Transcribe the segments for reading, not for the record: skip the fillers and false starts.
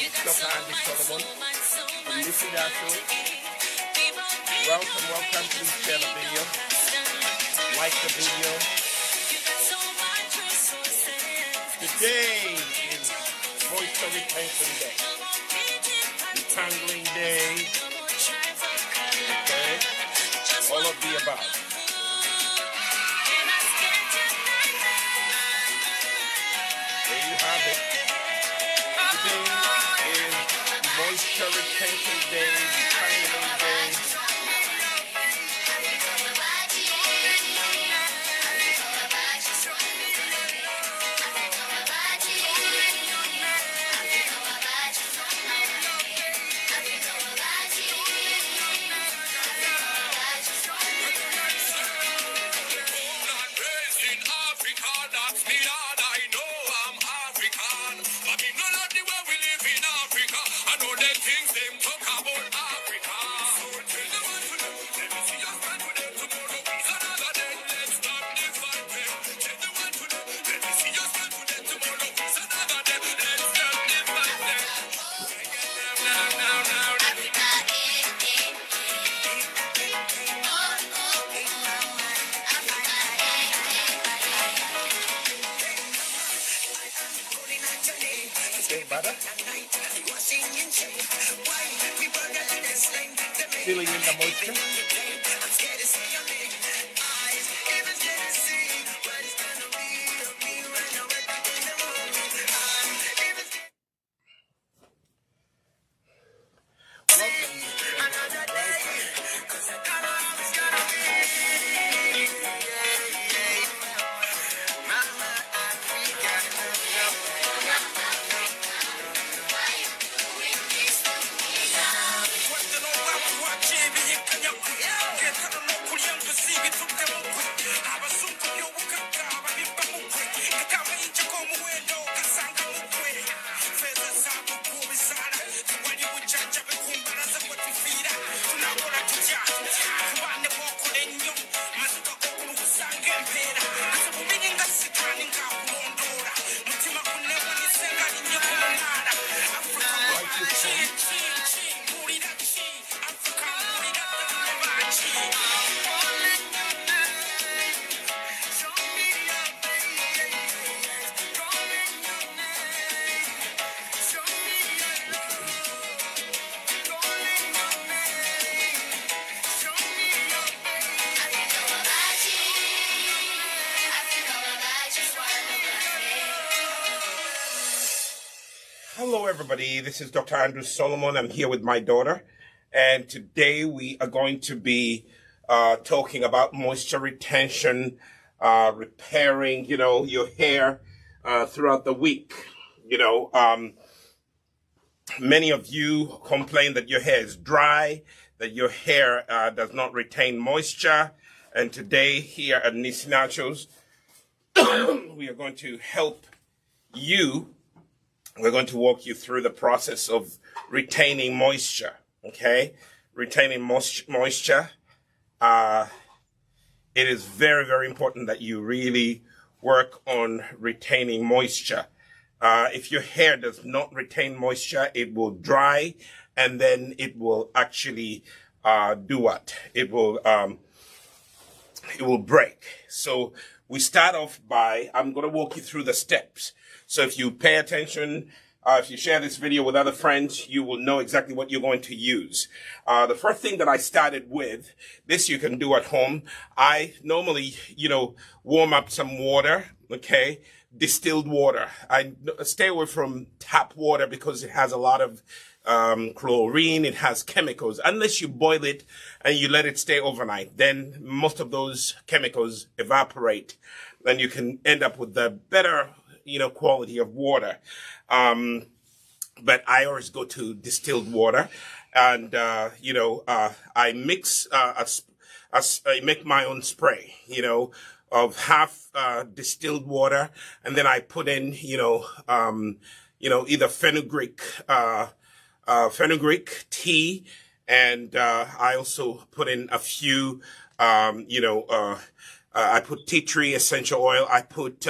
Dr. Andy Solomon from Nissi. Welcome. Please share the video. Like the video. Today is Moisture Retention Day. Detangling Day. Okay? All of the above. There you have it. Today is Moisture Retention Day, Detangling Day. Butter. Filling in the moisture. Hello everybody, this is Dr. Andrew Solomon. I'm here with my daughter, and today we are going to be talking about moisture retention, repairing, your hair throughout the week. Many of you complain that your hair is dry, that your hair does not retain moisture, and today here at Nissi Naturals, we are going to help you. We're going to walk you through the process of retaining moisture, okay? Retaining moisture. It is very, very important that you really work on retaining moisture. If your hair does not retain moisture, it will dry, and then it will actually do what? It will break. So we start off by, I'm going to walk you through the steps. So if you pay attention, if you share this video with other friends, you will know exactly what you're going to use. The first thing that I started with, this you can do at home. I normally, warm up some water, okay? Distilled water. I stay away from tap water because it has a lot of chlorine, it has chemicals. Unless you boil it and you let it stay overnight, then most of those chemicals evaporate, and you can end up with the better quality of water. But I always go to distilled water, and, I mix, I make my own spray, of half, distilled water. And then I put in, either fenugreek tea. And, I also put in a few, I put tea tree essential oil. I put,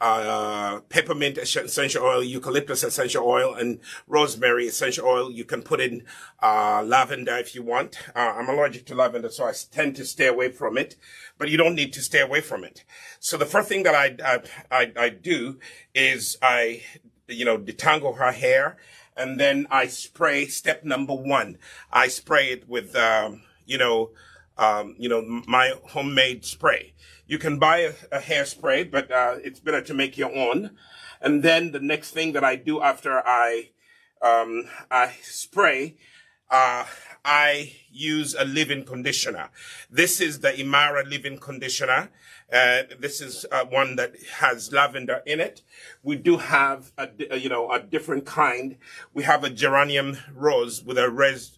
peppermint essential oil, eucalyptus essential oil, and rosemary essential oil. You can put in lavender if you want. I'm allergic to lavender, so I tend to stay away from it. But you don't need to stay away from it. So the first thing that I do is I detangle her hair, and then I spray. Step number 1, I spray it with my homemade spray. You can buy a hairspray, but it's better to make your own. And then the next thing that I do after I spray, I use a leave-in conditioner. This is the Imara leave-in conditioner. This is one that has lavender in it. We do have a different kind. We have a geranium rose with a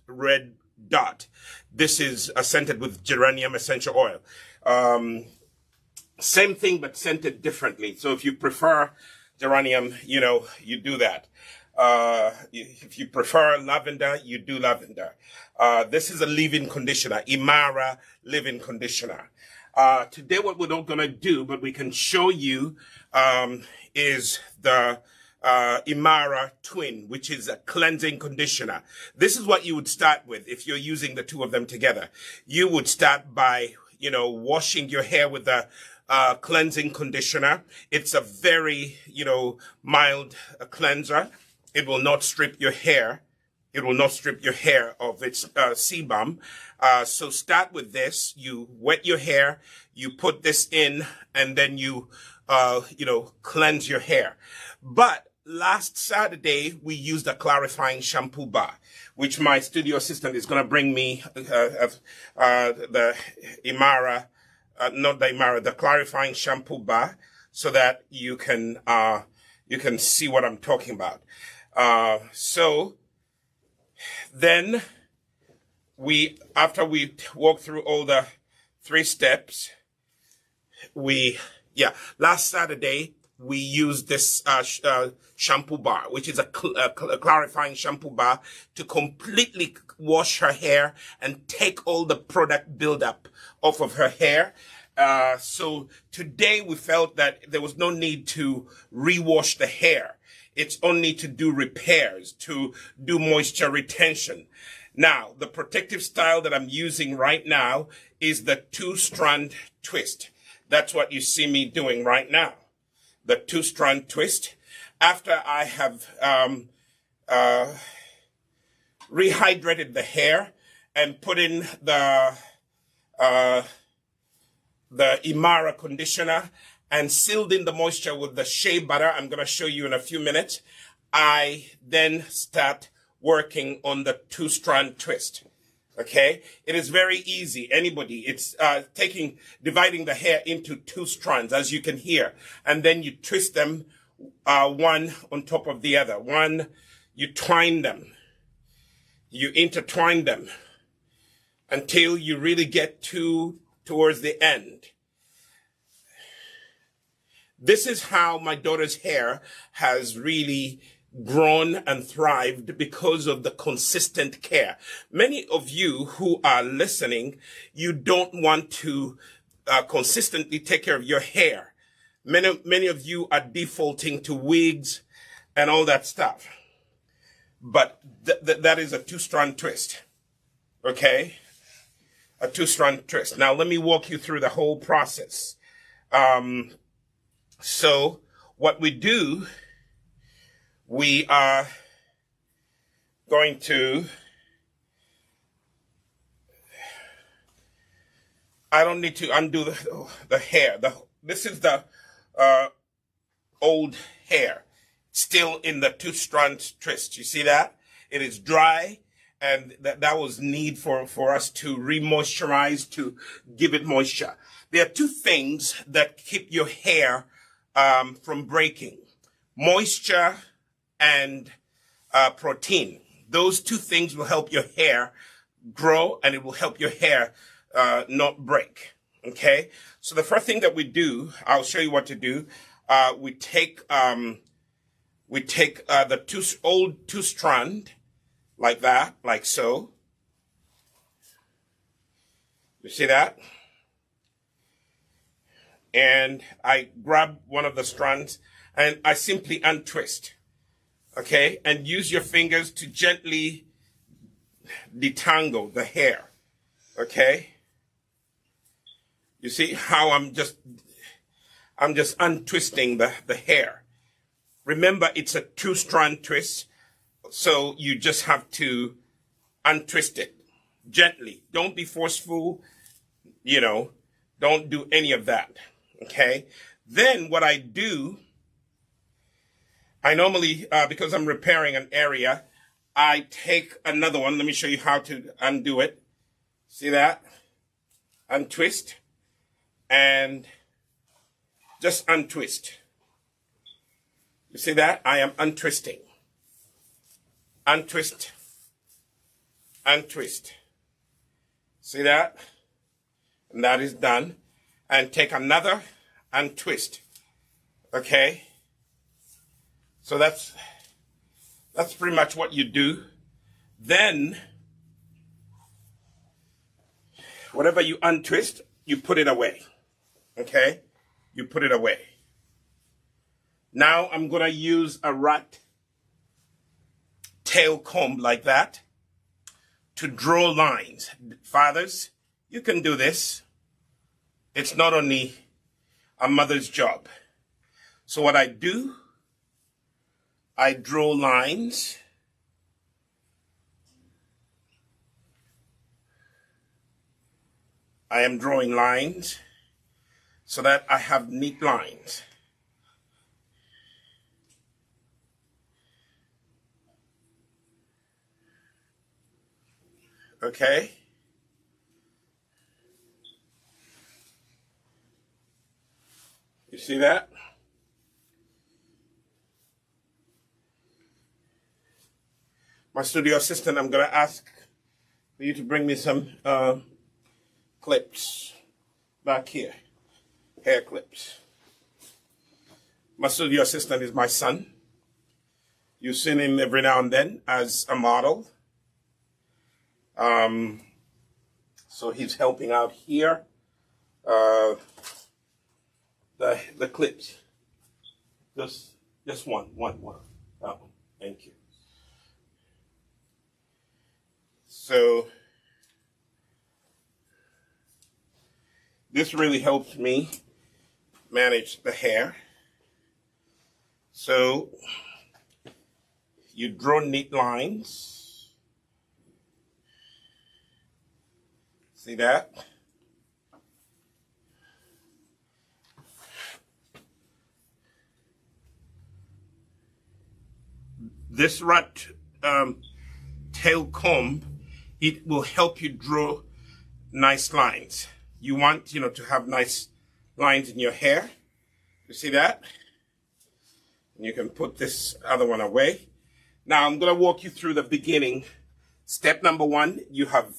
red dot. This is scented with geranium essential oil. Same thing, but scented differently. So if you prefer geranium, you do that. If you prefer lavender, you do lavender. This is a leave-in conditioner, Imara leave-in conditioner. Today what we're not going to do, but we can show you, is the Imara Twin, which is a cleansing conditioner. This is what you would start with if you're using the two of them together. You would start by, washing your hair with the cleansing conditioner. It's a very, mild cleanser. It will not strip your hair. It will not strip your hair of its sebum. So start with this. You wet your hair. You put this in, and then you, cleanse your hair. But last Saturday, we used a clarifying shampoo bar, which my studio assistant is going to bring me the Imara, not the Imara, the clarifying shampoo bar, so that you can see what I'm talking about. So then after we walk through all the 3 steps, last Saturday, we used this shampoo bar, which is a clarifying shampoo bar, to completely wash her hair and take all the product buildup off of her hair. So today we felt that there was no need to rewash the hair. It's only to do repairs, to do moisture retention. Now, the protective style that I'm using right now is the 2-strand twist. That's what you see me doing right now. The 2-strand twist. After I have rehydrated the hair and put in the Imara conditioner and sealed in the moisture with the Shea butter, I'm going to show you in a few minutes, I then start working on the 2-strand twist. Okay, it is very easy. Anybody, it's dividing the hair into 2 strands, as you can hear, and then you twist them one on top of the other. One, you twine them, you intertwine them until you really get towards the end. This is how my daughter's hair has really grown and thrived, because of the consistent care. Many of you who are listening, you don't want to consistently take care of your hair. Many of you are defaulting to wigs and all that stuff. But that is a 2-strand twist. Okay? A 2-strand twist. Now let me walk you through the whole process. So what we do, we are going to, I don't need to undo the hair. This is the old hair, still in the 2-strand twist. You see that? It is dry, and that was need for us to re-moisturize, to give it moisture. There are 2 things that keep your hair from breaking: moisture and protein. Those 2 things will help your hair grow, and it will help your hair not break. Okay? So the first thing that we do, I'll show you what to do. We take the old 2-strand, like that, like so. You see that? and I grab one of the strands and I simply untwist, okay? And use your fingers to gently detangle the hair, okay? You see how I'm just untwisting the hair. Remember, it's a 2-strand twist, so you just have to untwist it gently. Don't be forceful, don't do any of that, okay? Then what I do, I normally, because I'm repairing an area, I take another one. Let me show you how to undo it. See that? Untwist and just untwist. You see that? I am untwisting. Untwist. Untwist. See that? And that is done. And take another untwist. Okay? So that's pretty much what you do. Then, whatever you untwist, you put it away. Okay? You put it away. Now I'm going to use a rat tail comb like that to draw lines. Fathers, you can do this. It's not only a mother's job. So what I do, I draw lines. I am drawing lines so that I have neat lines. Okay? You see that? My studio assistant, I'm going to ask for you to bring me some clips back here. Hair clips. My studio assistant is my son. You've seen him every now and then as a model. So he's helping out here. The clips. Just one. That one. Thank you. So this really helps me manage the hair. So you draw neat lines. See that? This rat tail comb, it will help you draw nice lines. You want, to have nice lines in your hair. You see that? And you can put this other one away. Now I'm going to walk you through the beginning. Step number 1, you have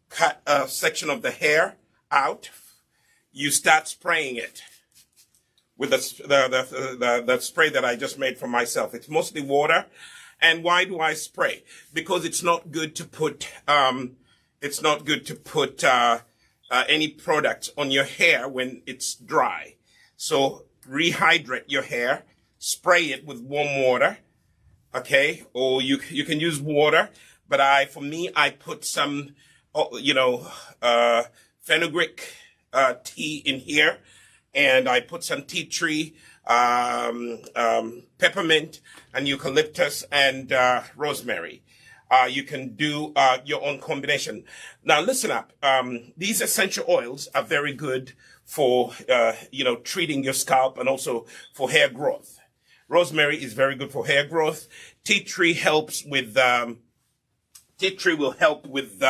cut a section of the hair out. You start spraying it with the spray that I just made for myself. It's mostly water. And why do I spray? Because it's not good to put any product on your hair when it's dry. So rehydrate your hair, spray it with warm water, okay? Or you can use water, but I put some, fenugreek tea in here, and I put some tea tree, peppermint, and eucalyptus, and rosemary. You can do your own combination. Now, listen up. These essential oils are very good for, treating your scalp and also for hair growth. Rosemary is very good for hair growth. Tea tree helps with, tea tree will help with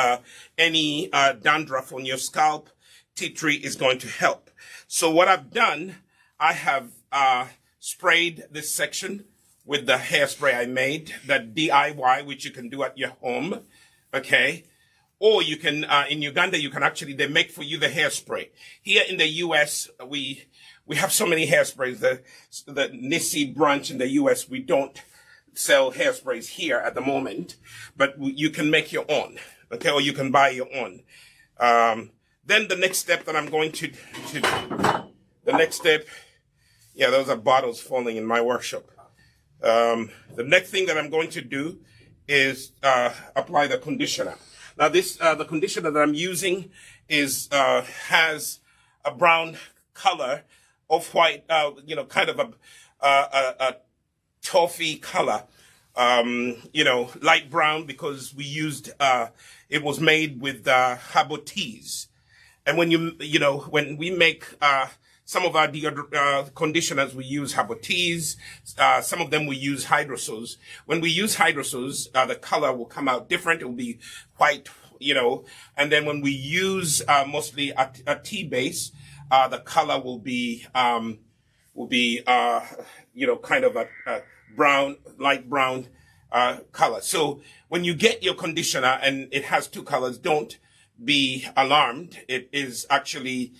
any dandruff on your scalp. Tea tree is going to help. So what I've done, I have sprayed this section with the hairspray I made, the DIY, which you can do at your home, okay? Or you can, in Uganda, they make for you the hairspray. Here in the U.S., we have so many hairsprays. The Nissi branch in the U.S., we don't sell hairsprays here at the moment, but you can make your own, okay? Or you can buy your own. Then the next step that I'm going to The next step, yeah, those are bottles falling in my workshop. The next thing that I'm going to do is apply the conditioner. Now this, the conditioner that I'm using is has a brown color, off-white, kind of a toffee color, light brown, because we used, it was made with herbal teas. And when when we make some of our conditioners, we use herbal teas. Some of them we use hydrosols. When we use hydrosols, the color will come out different. It will be white, and then when we use mostly a tea base, the color will be kind of a brown, light brown color. So when you get your conditioner and it has two colors, don't be alarmed. It is actually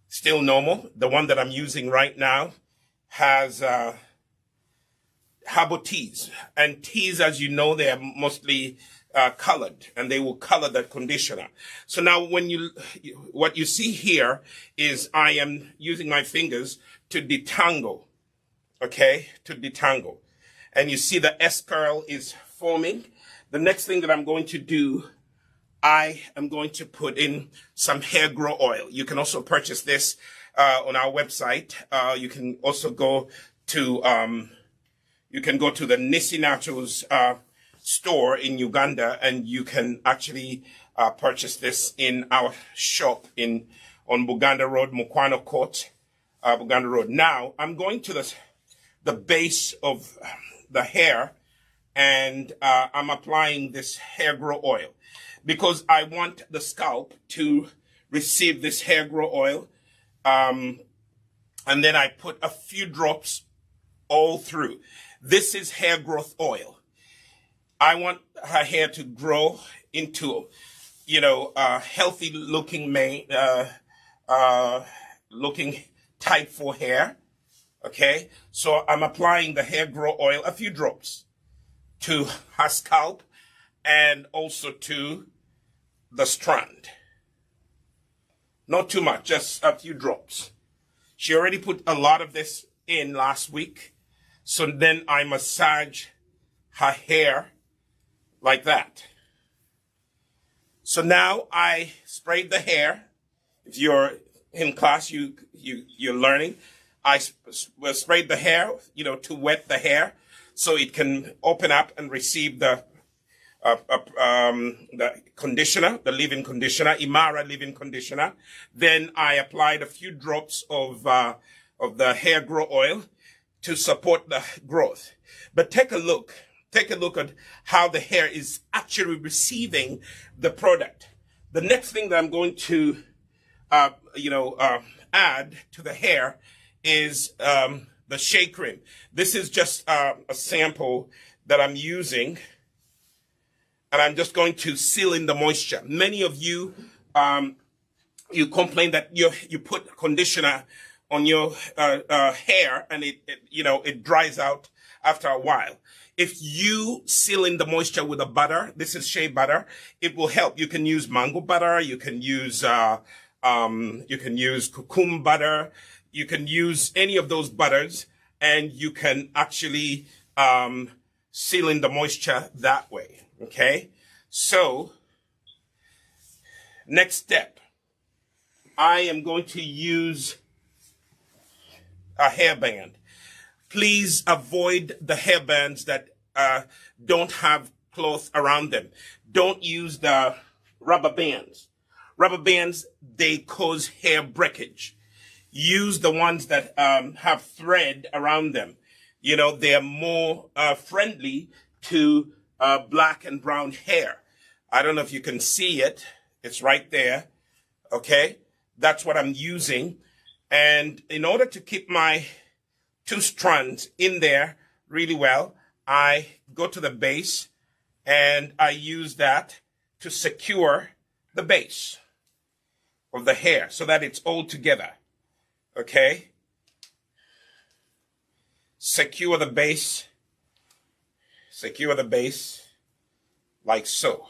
still normal. The one that I'm using right now has herbal teas. And teas, as you know, they are mostly colored, and they will color that conditioner. So now what you see here is I am using my fingers to detangle, okay, to detangle. And you see the S curl is forming. The next thing that I'm going to do, I am going to put in some HairGro oil. You can also purchase this on our website. You can also go to the Nissi Naturals store in Uganda, and you can actually purchase this in our shop on Buganda Road, Mukwano Court, Buganda Road. Now I'm going to the base of the hair, and I'm applying this HairGro oil because I want the scalp to receive this HairGro oil, and then I put a few drops all through. This is hair growth oil. I want her hair to grow into, a healthy looking looking type for hair. Okay, so I'm applying the HairGro oil, a few drops, to her scalp and also to the strand. Not too much, just a few drops. She already put a lot of this in last week. So then I massage her hair like that. So now I sprayed the hair. If you're in class, you're learning. I sprayed the hair, to wet the hair so it can open up and receive the conditioner, the leave-in conditioner, Imara leave-in conditioner. Then I applied a few drops of the HairGro oil to support the growth. But take a look at how the hair is actually receiving the product. The next thing that I'm going to, add to the hair is the Shea cream. This is just a sample that I'm using, and I'm just going to seal in the moisture. Many of you, you complain that you put conditioner on your hair and it dries out after a while. If you seal in the moisture with a butter, this is shea butter, it will help. You can use mango butter, you can use cucumber butter, you can use any of those butters, and you can actually seal in the moisture that way. Okay, so next step, I am going to use a hairband. Please avoid the hairbands that don't have cloth around them. Don't use the rubber bands. Rubber bands, they cause hair breakage. Use the ones that have thread around them. They're more friendly to black and brown hair. I don't know if you can see it. It's right there. Okay, that's what I'm using. And in order to keep my two strands in there really well, I go to the base and I use that to secure the base of the hair so that it's all together. Okay? Secure the base like so.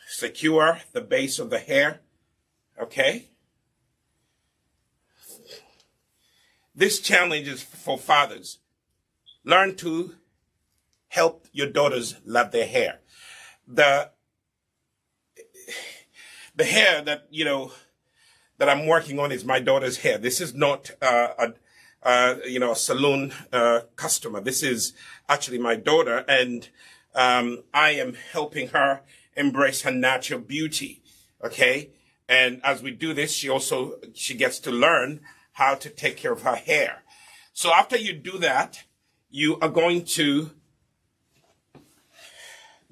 Secure the base of the hair. Okay? This challenge is for fathers. Learn to help your daughters love their hair. The hair that, that I'm working on is my daughter's hair. This is not a salon customer. This is actually my daughter, and I am helping her embrace her natural beauty. Okay, and as we do this, she gets to learn how to take care of her hair. So after you do that, you are going to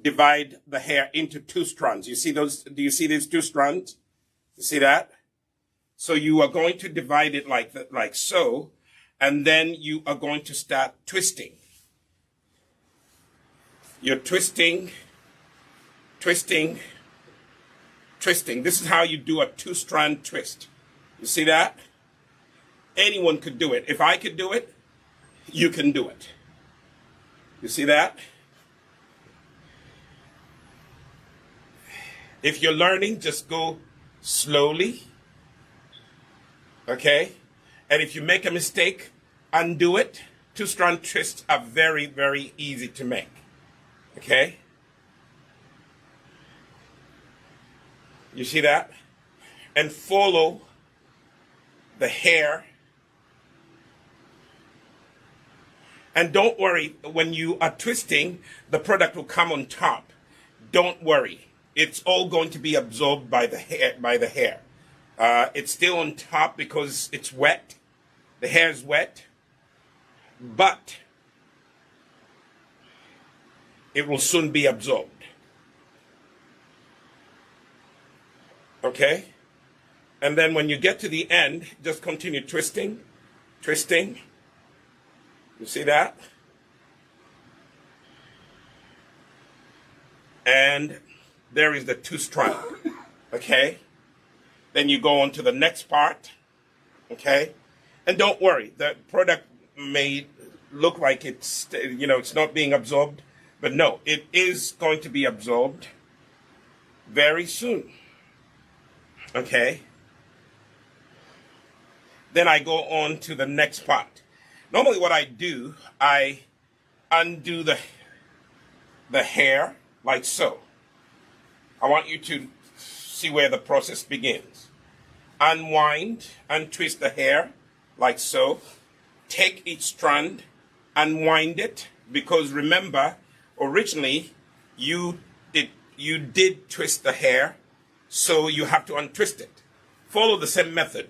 divide the hair into 2 strands. You see those? Do you see these 2 strands? You see that? So you are going to divide it like so, and then you are going to start twisting. You're twisting. This is how you do a 2-strand twist. You see that? Anyone could do it. If I could do it, you can do it. You see that? If you're learning, just go slowly. Okay? And if you make a mistake, undo it. 2-strand twists are very, very easy to make. Okay? You see that? And follow the hair. And don't worry, when you are twisting, the product will come on top. Don't worry. It's all going to be absorbed by the hair. It's still on top because it's wet. The hair is wet. But it will soon be absorbed. Okay? And then when you get to the end, just continue twisting. You see that? And there is the 2-strand. Okay? Then you go on to the next part. Okay? And don't worry, the product may look like it's not being absorbed, but no, it is going to be absorbed very soon. Okay? Then I go on to the next part. Normally what I do, I undo the hair like so. I want you to see where the process begins. Unwind, untwist the hair like so. Take each strand, unwind it, because remember, originally you did twist the hair, so you have to untwist it. Follow the same method,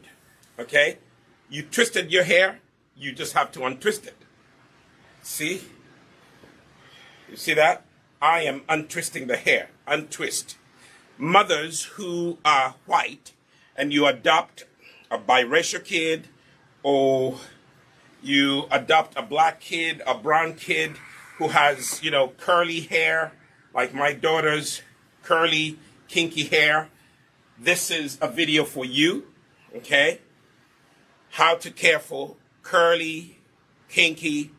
okay? You twisted your hair, you just have to untwist it. See? You see that? I am untwisting the hair. Untwist. Mothers who are white and you adopt a biracial kid, or you adopt a black kid, a brown kid who has, curly hair, like my daughter's curly, kinky hair, this is a video for you, okay? How to care for curly, kinky,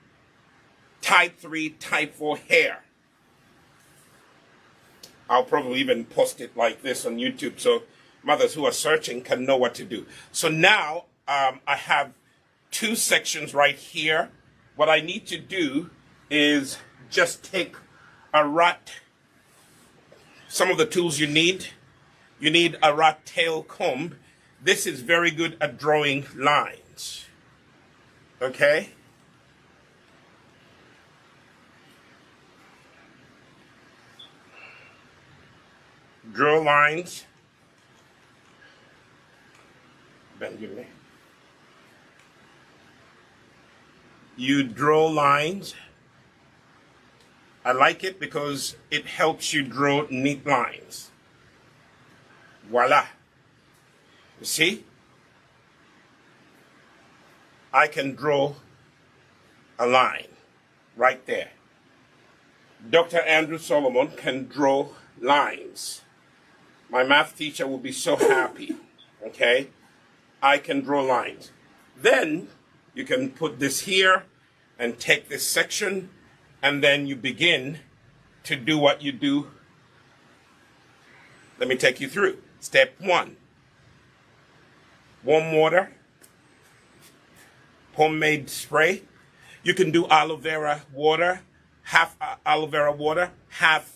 type 3, type 4 hair. I'll probably even post it like this on YouTube so mothers who are searching can know what to do. So now I have 2 sections right here. What I need to do is just take a rat, some of the tools you need. You need a rat tail comb. This is very good at drawing lines. Okay? Draw lines. Benjamin. You draw lines. I like it because it helps you draw neat lines. Voila. You see? I can draw a line right there. Dr. Andrew Solomon can draw lines. My math teacher will be so happy. Okay? I can draw lines. Then you can put this here and take this section, and then you begin to do what you do. Let me take you through. Step 1. Warm water. homemade spray. You can do aloe vera water, half aloe vera water, half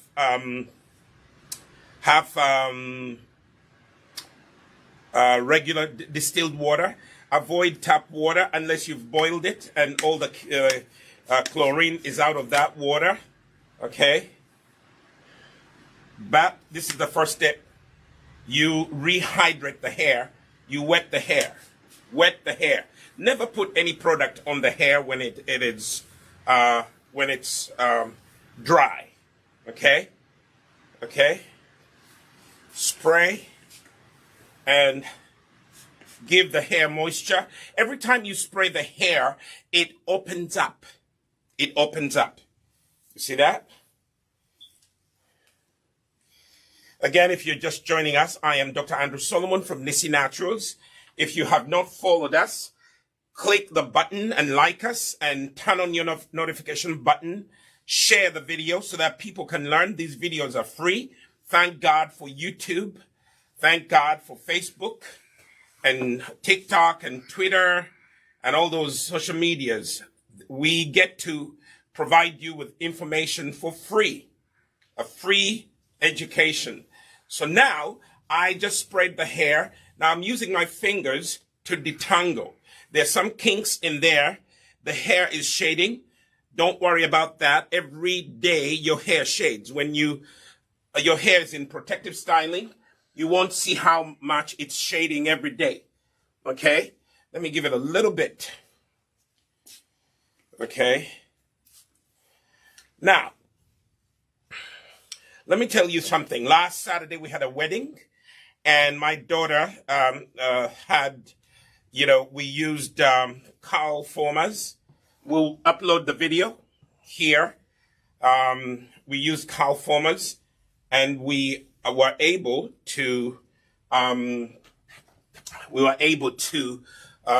regular distilled water. Avoid tap water unless you've boiled it and all the chlorine is out of that water. Okay? But this is the first step. You rehydrate the hair. You wet the hair. Wet the hair. Never put any product on the hair when it's dry. Okay? Okay? Spray and give the hair moisture. Every time you spray the hair, it opens up. It opens up. You see that? Again, if you're just joining us, I am Dr. Andrew Solomon from Nissi Naturals. If you have not followed us, click the button and like us and turn on your notification button. Share the video so that people can learn. These videos are free. Thank God for YouTube. Thank God for Facebook and TikTok and Twitter and all those social medias. We get to provide you with information for free, a free education. So now I just sprayed the hair. Now I'm using my fingers to detangle. There's some kinks in there. The hair is shading. Don't worry about that. Every day your hair shades. When your hair is in protective styling, you won't see how much it's shading every day. Okay? Let me give it a little bit. Okay? Now, let me tell you something. Last Saturday we had a wedding, and my daughter we used curl formers. We'll upload the video here. We used curl formers, and we were able to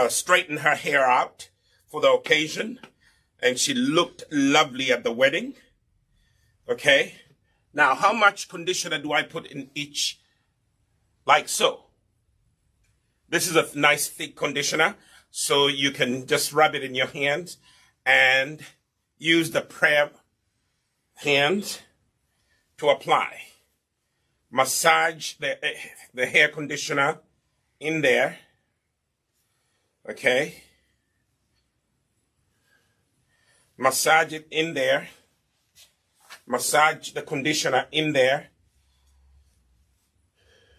straighten her hair out for the occasion, and she looked lovely at the wedding. Okay. Now, how much conditioner do I put in each? Like so. This is a nice thick conditioner, so you can just rub it in your hands and use the prayer hands to apply. Massage the hair conditioner in there. Okay. Massage it in there. Massage the conditioner in there.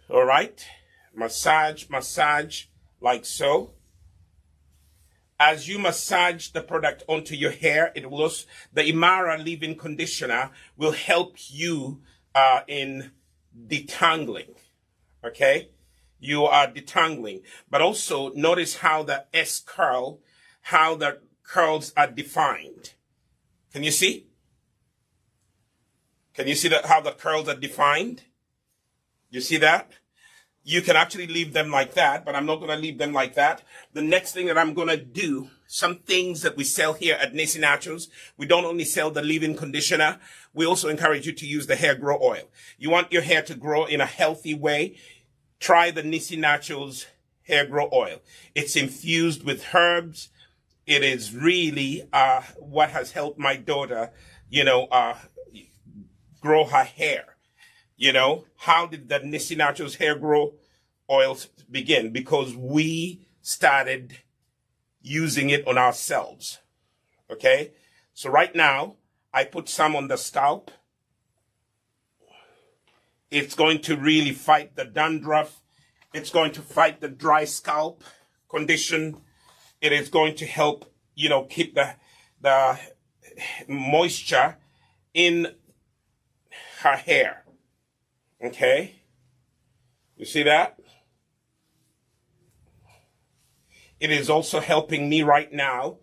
All right. Massage like so. As you massage the product onto your hair, it will also, the Imara leave-in conditioner will help you in detangling. Okay? You are detangling. But also notice how the S-curl, how the curls are defined. Can you see? Can you see how the curls are defined? You see that? You can actually leave them like that, but I'm not going to leave them like that. The next thing that I'm going to do, some things that we sell here at Nissi Naturals, we don't only sell the leave-in conditioner, we also encourage you to use the HairGro oil. You want your hair to grow in a healthy way, try the Nissi Naturals HairGro oil. It's infused with herbs. It is really what has helped my daughter, grow her hair. How did the Nissi Naturals HairGro oils begin? Because we started using it on ourselves. Okay? So right now, I put some on the scalp. It's going to really fight the dandruff. It's going to fight the dry scalp condition. It is going to help, keep the moisture in her hair. Okay? You see that? It is also helping me right now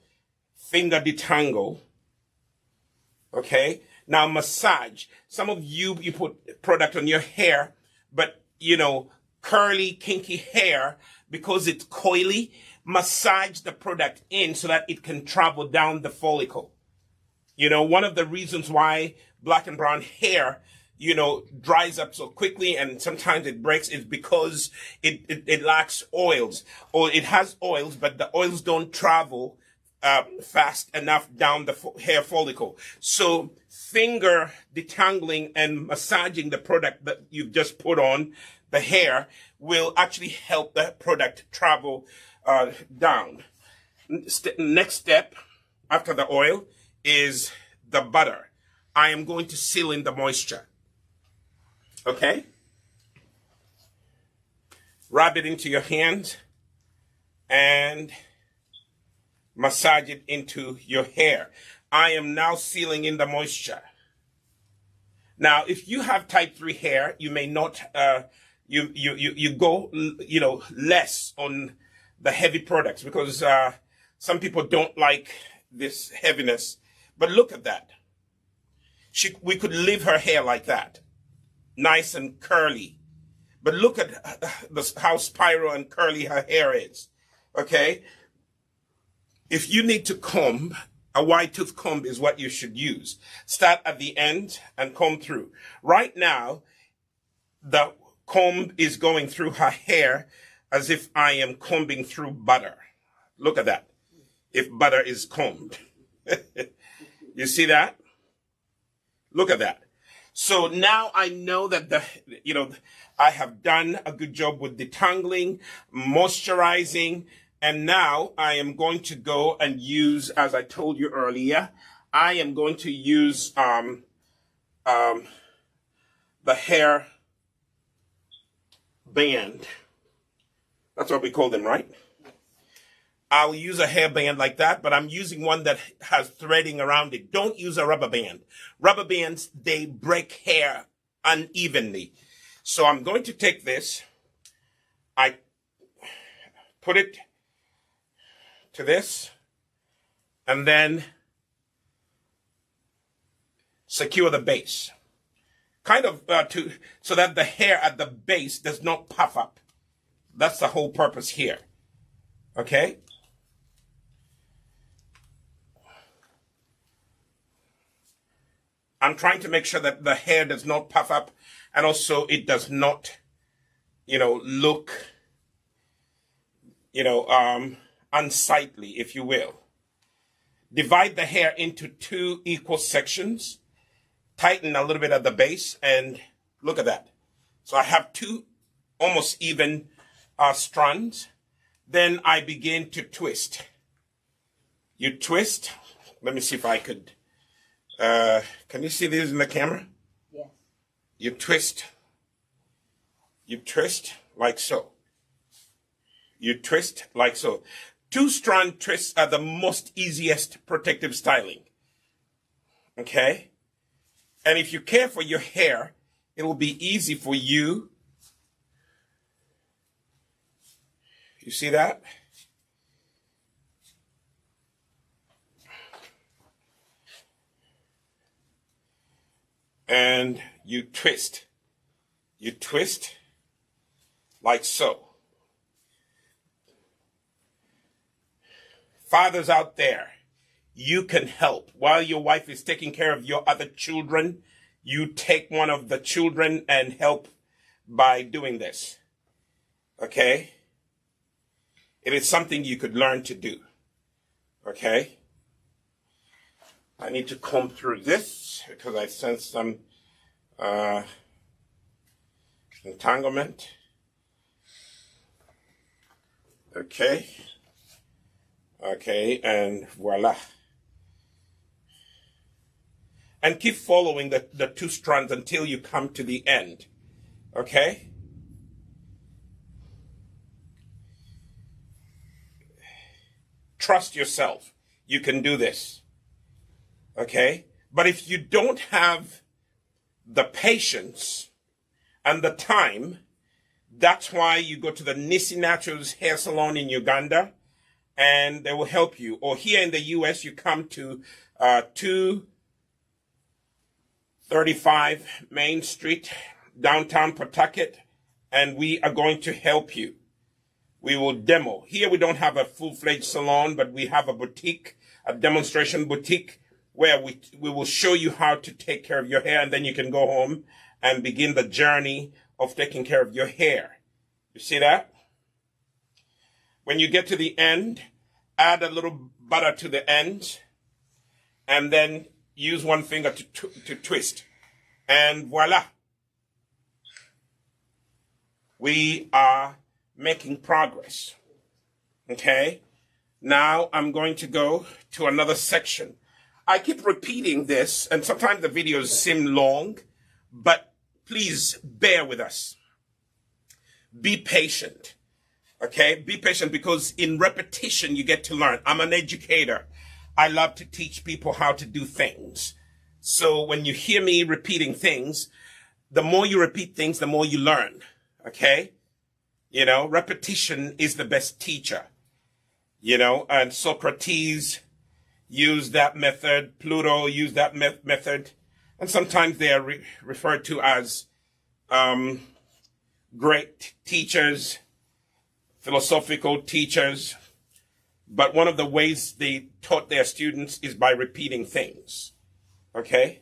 finger detangle. Okay? Now massage. Some of you put product on your hair, but curly, kinky hair, because it's coily, massage the product in so that it can travel down the follicle. One of the reasons why black and brown hair dries up so quickly and sometimes it breaks is because it lacks oils, or it has oils, but the oils don't travel fast enough down the hair follicle. So finger detangling and massaging the product that you've just put on the hair will actually help the product travel down. Next step after the oil is the butter. I am going to seal in the moisture. Okay? Rub it into your hands and massage it into your hair. I am now sealing in the moisture. Now, if you have type 3 hair, you may not, you go, less on the heavy products because some people don't like this heaviness. But look at that. We could leave her hair like that, nice and curly. But look at how spiral and curly her hair is. Okay? If you need to comb, a wide tooth comb is what you should use. Start at the end and comb through. Right now, the comb is going through her hair as if I am combing through butter. Look at that. If butter is combed. You see that? Look at that. So now I know that I have done a good job with detangling, moisturizing, and now I am going to go and use, as I told you earlier, I am going to use the hair band. That's what we call them, right? I'll use a hair band like that, but I'm using one that has threading around it. Don't use a rubber band. Rubber bands, they break hair unevenly. So I'm going to take this. I put it to this, and then secure the base. Kind of so that the hair at the base does not puff up. That's the whole purpose here. Okay? I'm trying to make sure that the hair does not puff up and also it does not, look, unsightly, if you will. Divide the hair into 2 equal sections. Tighten a little bit at the base and look at that. So I have 2 almost even strands. Then I begin to twist. You twist. Let me see if I could. Can you see these in the camera? Yes. You twist. You twist like so. You twist like so. 2-strand twists are the most easiest protective styling. Okay? And if you care for your hair, it will be easy for you. You see that? And you twist. You twist like so. Fathers out there, you can help. While your wife is taking care of your other children, you take one of the children and help by doing this. Okay? It is something you could learn to do. Okay? I need to comb through this because I sense some entanglement. Okay. Okay, and voila. And keep following the 2 strands until you come to the end. Okay? Trust yourself. You can do this. Okay? But if you don't have the patience and the time, that's why you go to the Nissi Naturals hair salon in Uganda, and they will help you. Or here in the U.S., you come to 235 Main Street, downtown Pawtucket, and we are going to help you. We will demo. Here we don't have a full-fledged salon, but we have a boutique, a demonstration boutique, where we will show you how to take care of your hair, and then you can go home and begin the journey of taking care of your hair. You see that? When you get to the end, add a little butter to the end, and then use one finger to twist. And voila. We are making progress. Okay? Now I'm going to go to another section. I keep repeating this, and sometimes the videos seem long, but please bear with us. Be patient. Okay? Be patient, because in repetition you get to learn. I'm an educator. I love to teach people how to do things. So when you hear me repeating things, the more you repeat things, the more you learn. Okay? You know, repetition is the best teacher. You know, and Socrates used that method. Pluto used that method. And sometimes they are referred to as great teachers, philosophical teachers. But one of the ways they taught their students is by repeating things. Okay?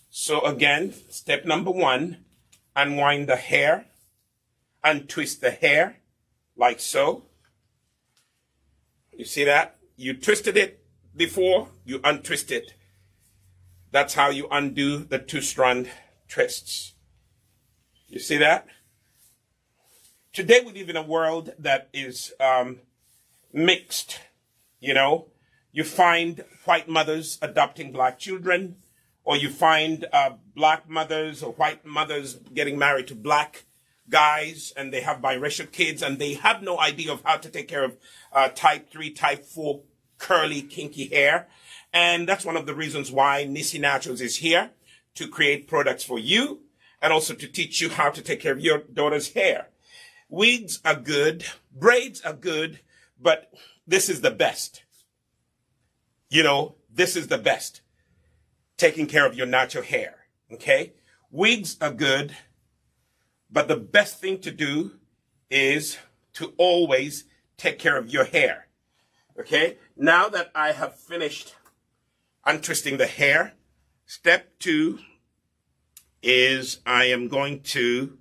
So again, step number 1, unwind the hair, untwist the hair, like so. You see that? You twisted it before, you untwist it. That's how you undo the 2-strand twists. You see that? Today we live in a world that is mixed. You know, you find white mothers adopting black children, or you find black mothers or white mothers getting married to black guys, and they have biracial kids, and they have no idea of how to take care of type 3, type 4 curly, kinky hair. And that's one of the reasons why Nissi Naturals is here, to create products for you and also to teach you how to take care of your daughter's hair. Wigs are good, braids are good, but this is the best. You know, this is the best. Taking care of your natural hair, okay? Wigs are good, but the best thing to do is to always take care of your hair, okay? Now that I have finished untwisting the hair, step 2 is I am going to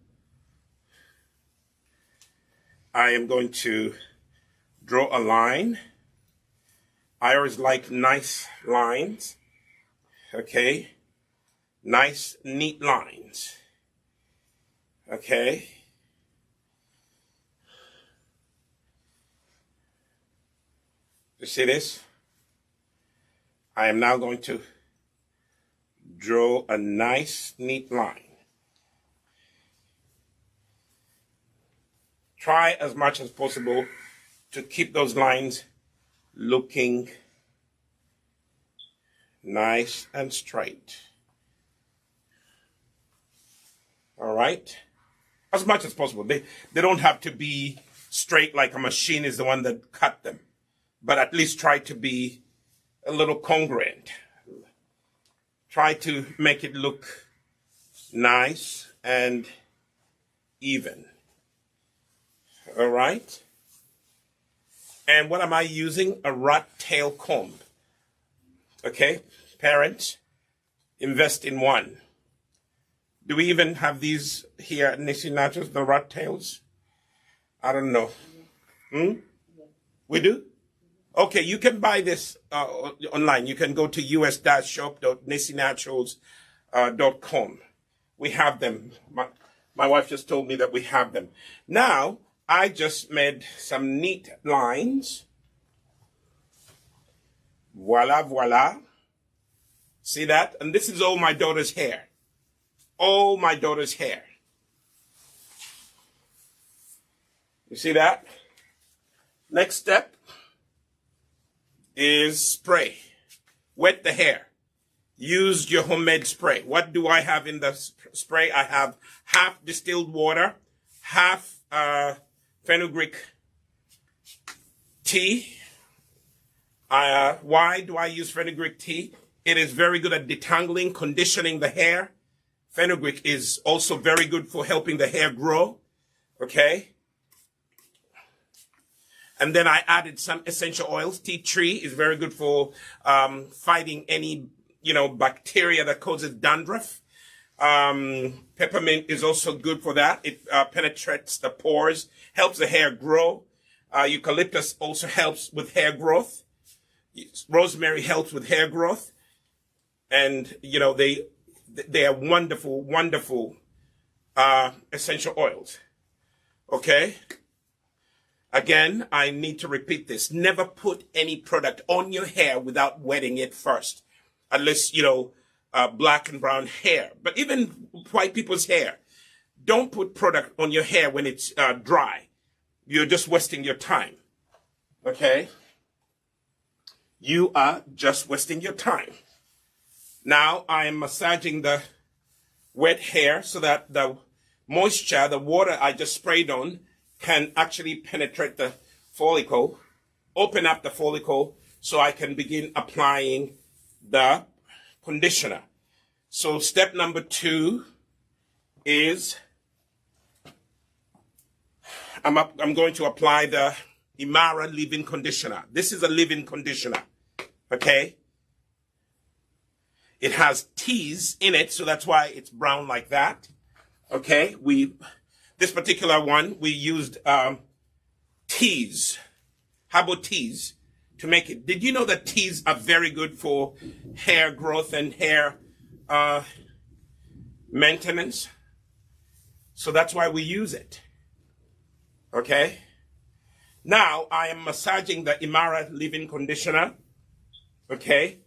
draw a line. I always like nice lines, okay? Nice, neat lines, okay? You see this? I am now going to draw a nice, neat line. Try as much as possible to keep those lines looking nice and straight. All right? As much as possible. They don't have to be straight like a machine is the one that cut them. But at least try to be a little congruent. Try to make it look nice and even. All right? And what am I using? A rat tail comb. Okay? Parents, invest in one. Do we even have these here at Nissi Naturals, the rat tails? I don't know. We do? Okay, you can buy this online. You can go to us-shop.nissinaturals.com. We have them. My wife just told me that we have them. Now, I just made some neat lines. Voila, voila. See that? And this is all my daughter's hair. All my daughter's hair. You see that? Next step is spray. Wet the hair. Use your homemade spray. What do I have in the spray? I have half distilled water, half fenugreek tea. Why do I use fenugreek tea? It is very good at detangling, conditioning the hair. Fenugreek is also very good for helping the hair grow. Okay? And then I added some essential oils. Tea tree is very good for fighting any, bacteria that causes dandruff. Peppermint is also good for that. It penetrates the pores, helps the hair grow. Eucalyptus also helps with hair growth. Rosemary helps with hair growth. And, you know, they are wonderful, wonderful essential oils. Okay? Again, I need to repeat this. Never put any product on your hair without wetting it first. Unless, you know, black and brown hair. But even white people's hair. Don't put product on your hair when it's dry. You're just wasting your time. Okay? You are just wasting your time. Now I am massaging the wet hair so that the moisture, the water I just sprayed on, can actually penetrate the follicle, open up the follicle, so I can begin applying the conditioner. So step number 2 is I'm going to apply the Imara leave-in conditioner. This is a leave-in conditioner, okay? It has teas in it, so that's why it's brown like that. Okay, this particular one, we used teas, herbal teas, to make it. Did you know that teas are very good for hair growth and hair maintenance? So that's why we use it. Okay? Now, I am massaging the Imara leave-in conditioner. Okay?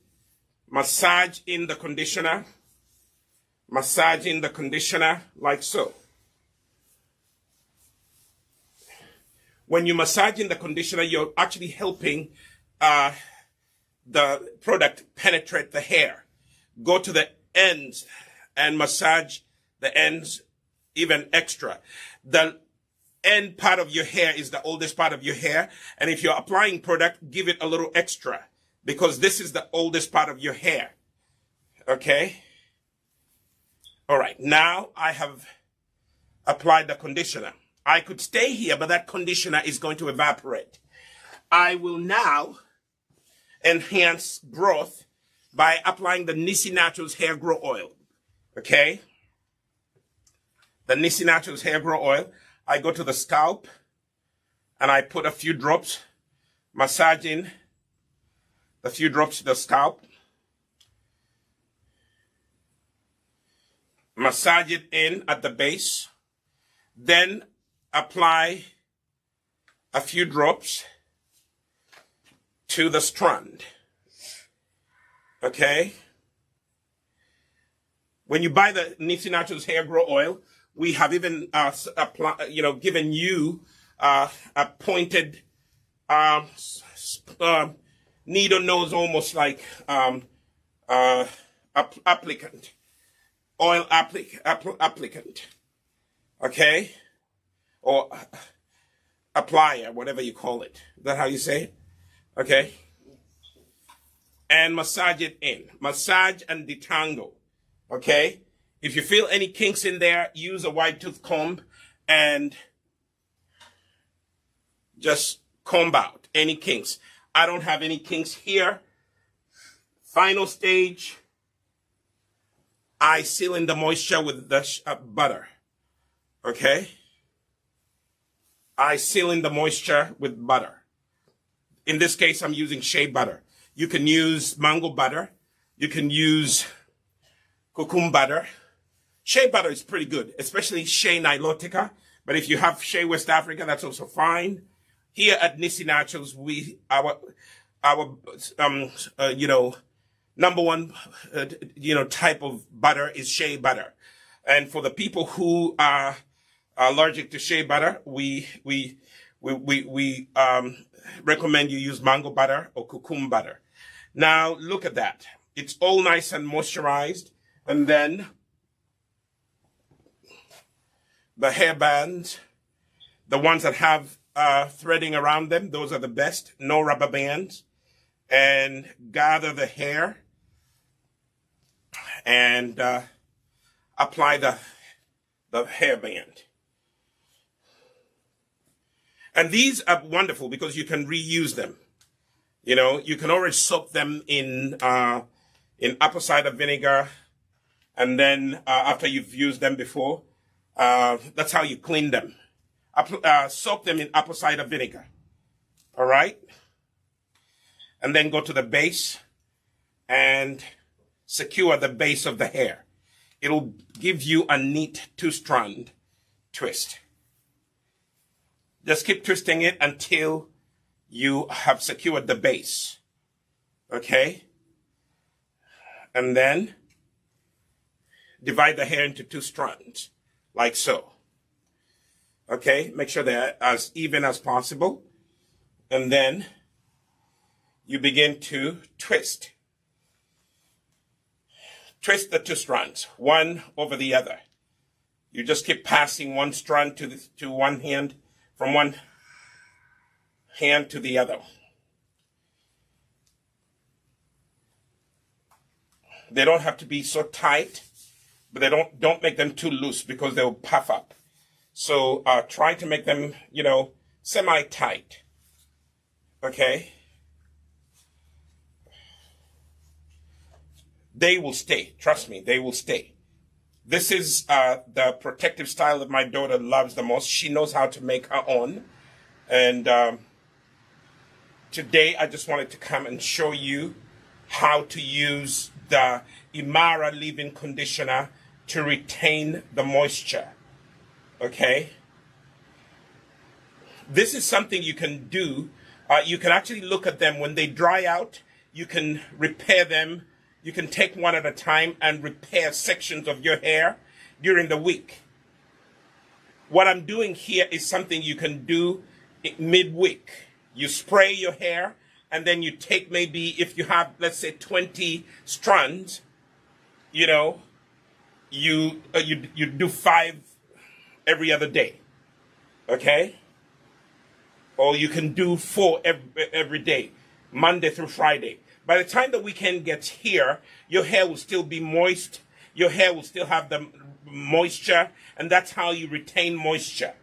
Massage in the conditioner. Massage in the conditioner like so. When you massage in the conditioner, you're actually helping the product penetrate the hair. Go to the ends and massage the ends even extra. The end part of your hair is the oldest part of your hair. And if you're applying product, give it a little extra, because this is the oldest part of your hair. Okay? All right. Now I have applied the conditioner. I could stay here, but that conditioner is going to evaporate. I will now enhance growth by applying the Nissi Naturals HairGro oil. Okay? The Nissi Naturals HairGro oil. I go to the scalp and I put a few drops, massaging a few drops to the scalp. Massage it in at the base. Then apply a few drops to the strand. Okay? When you buy the Nissi Naturals HairGro oil, we have even given you a pointed needle nose, almost like applicant, oil applicant, okay, or applier, whatever you call it. Is that how you say it? Okay. And massage it in. Massage and detangle. Okay. If you feel any kinks in there, use a wide tooth comb and just comb out any kinks. I don't have any kinks here. Final stage, I seal in the moisture with the butter. Okay? I seal in the moisture with butter. In this case, I'm using shea butter. You can use mango butter. You can use cucumber butter. Shea butter is pretty good, especially Shea Nilotica. But if you have Shea West Africa, that's also fine. Here at Nissi Naturals, our number one, type of butter is shea butter. And for the people who are allergic to shea butter, we recommend you use mango butter or cucumber butter. Now, look at that. It's all nice and moisturized. And then the hair bands, the ones that have threading around them, those are the best. No rubber bands. And gather the hair and apply the hairband. And these are wonderful because you can reuse them. You know, you can always soak them in apple cider vinegar, and then after you've used them before, that's how you clean them. Soak them in apple cider vinegar. All right? and then go to the base and secure the base of the hair. It'll give you a neat 2-strand twist. Just keep twisting it until you have secured the base. Okay? And then divide the hair into 2 strands, like so. Okay? Make sure they're as even as possible. And then you begin to twist. Twist the 2 strands, one over the other. You just keep passing one strand to one hand, from one hand to the other. They don't have to be so tight, but they don't make them too loose because they'll puff up. So try to make them, semi-tight. Okay? They will stay. Trust me, they will stay. This is the protective style that my daughter loves the most. She knows how to make her own. And today I just wanted to come and show you how to use the Imara leave-in conditioner to retain the moisture. Okay? This is something you can do. You can actually look at them when they dry out. You can repair them. You can take one at a time and repair sections of your hair during the week. What I'm doing here is something you can do midweek. You spray your hair, and then you take maybe, if you have, let's say, 20 strands, you do 5 every other day. Okay? Or you can do 4 every day, Monday through Friday. By the time the weekend gets here, your hair will still be moist. Your hair will still have the moisture, and that's how you retain moisture.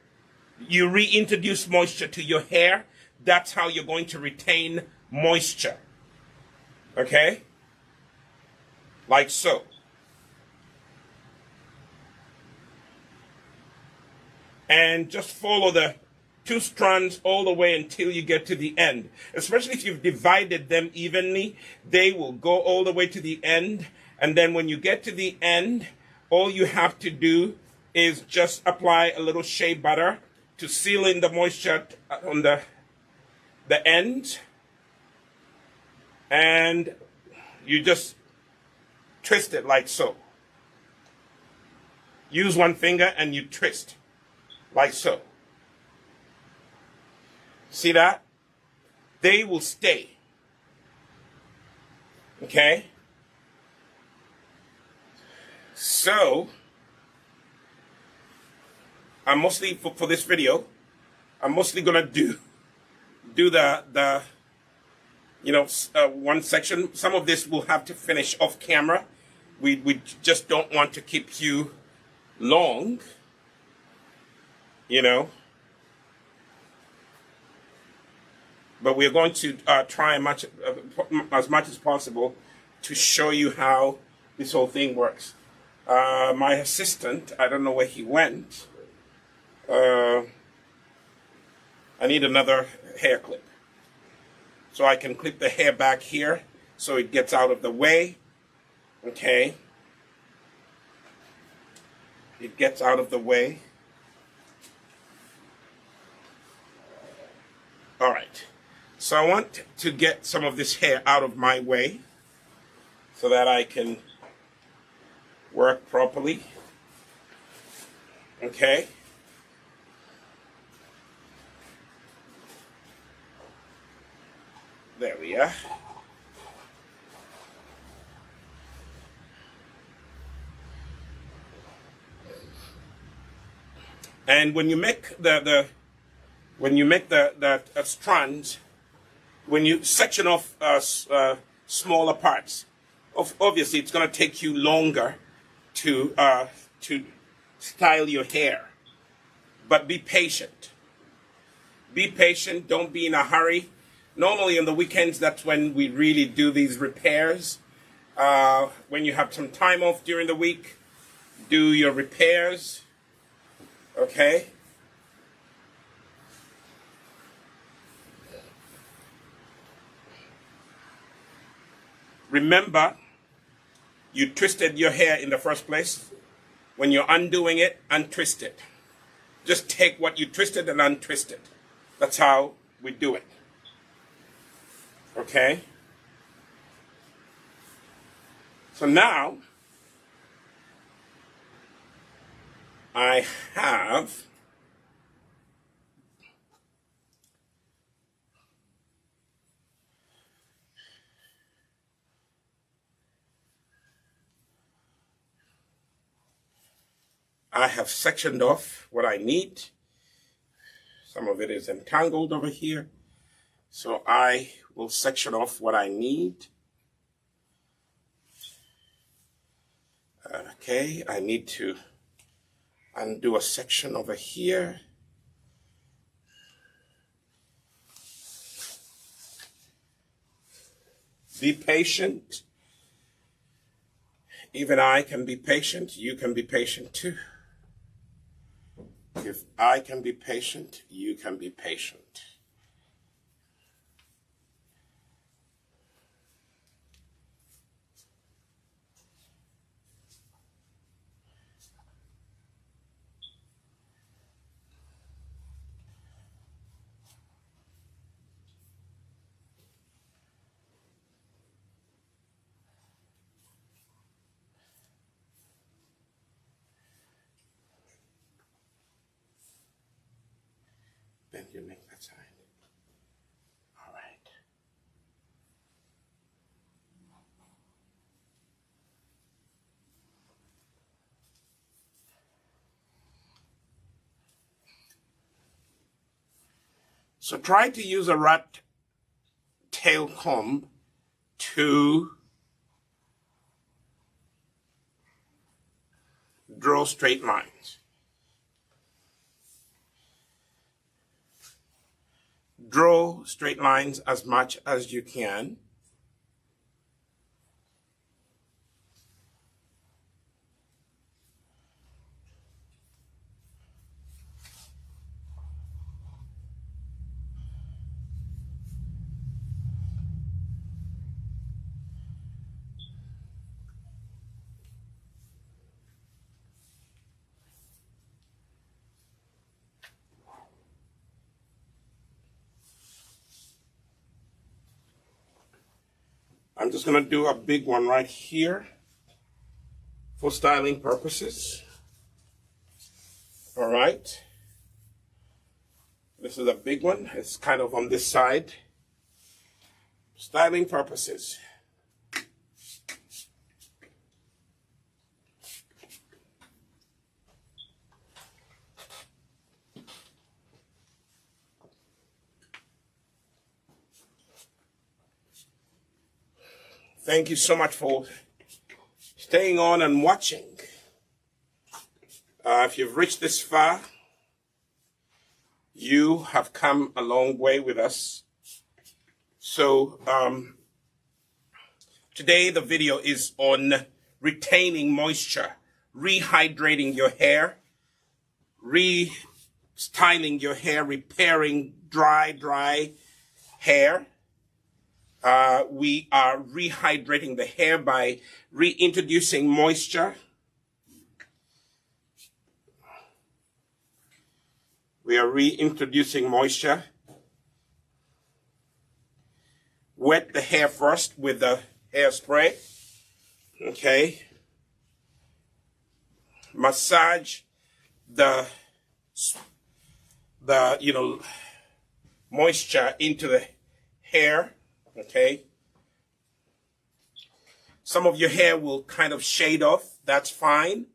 You reintroduce moisture to your hair. That's how you're going to retain moisture. Okay? Like so. And just follow the 2 strands all the way until you get to the end. Especially if you've divided them evenly, they will go all the way to the end. And then when you get to the end, all you have to do is just apply a little shea butter to seal in the moisture on the end. And you just twist it like so. Use one finger and you twist like so. See that? They will stay. Okay? So, I'm mostly, for this video, I'm mostly going to do the one section. Some of this we'll have to finish off camera. We just don't want to keep you long, But we're going to try as much as possible to show you how this whole thing works. My assistant, I don't know where he went. I need another hair clip. So I can clip the hair back here so it gets out of the way. Okay. It gets out of the way. All right. So I want to get some of this hair out of my way so that I can work properly. Okay. There we are. And when you make the strands, when you section off smaller parts, obviously it's going to take you longer to style your hair. But be patient. Be patient. Don't be in a hurry. Normally on the weekends, that's when we really do these repairs. When you have some time off during the week, do your repairs. Okay? Remember, you twisted your hair in the first place. When you're undoing it, untwist it. Just take what you twisted and untwist it. That's how we do it. Okay? So now, I have sectioned off what I need. Some of it is entangled over here. So I will section off what I need. Okay, I need to undo a section over here. Be patient. Even I can be patient. You can be patient too. If I can be patient, you can be patient. Bend your neck that side. All right. So try to use a rat tail comb to draw straight lines. Draw straight lines as much as you can. I'm just going to do a big one right here for styling purposes. All right. This is a big one. It's kind of on this side. Styling purposes. Thank you so much for staying on and watching. If you've reached this far, you have come a long way with us. So today the video is on retaining moisture, rehydrating your hair, restyling your hair, repairing dry hair. We are rehydrating the hair by reintroducing moisture. We are reintroducing moisture. Wet the hair first with the hairspray. Okay. Massage the moisture into the hair. Okay. Some of your hair will kind of shade off. That's fine.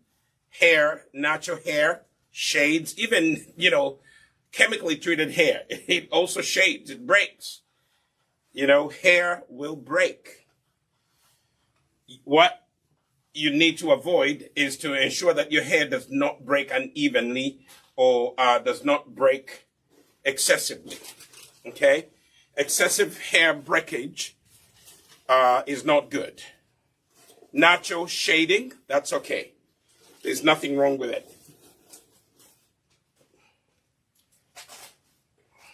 Hair, natural hair, shades, even, chemically treated hair. It also shades. It breaks. Hair will break. What you need to avoid is to ensure that your hair does not break unevenly or does not break excessively. Okay? Excessive hair breakage is not good. Natural shading, that's okay. There's nothing wrong with it.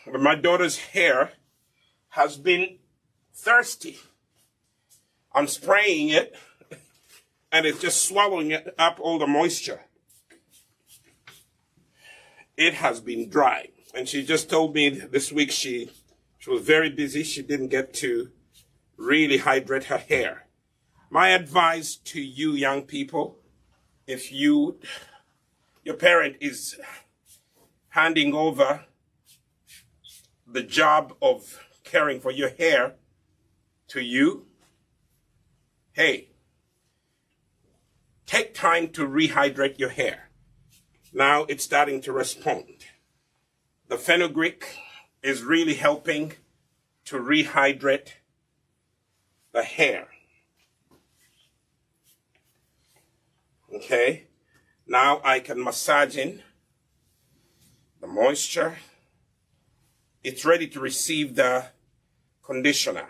But my daughter's hair has been thirsty. I'm spraying it, and it's just swallowing up all the moisture. It has been dry. And she just told me this week she was very busy. She didn't get to really hydrate her hair. My advice to you young people, if your parent is handing over the job of caring for your hair to you, hey, take time to rehydrate your hair. Now it's starting to respond. The fenugreek is really helping to rehydrate the hair. Okay, now I can massage in the moisture. It's ready to receive the conditioner.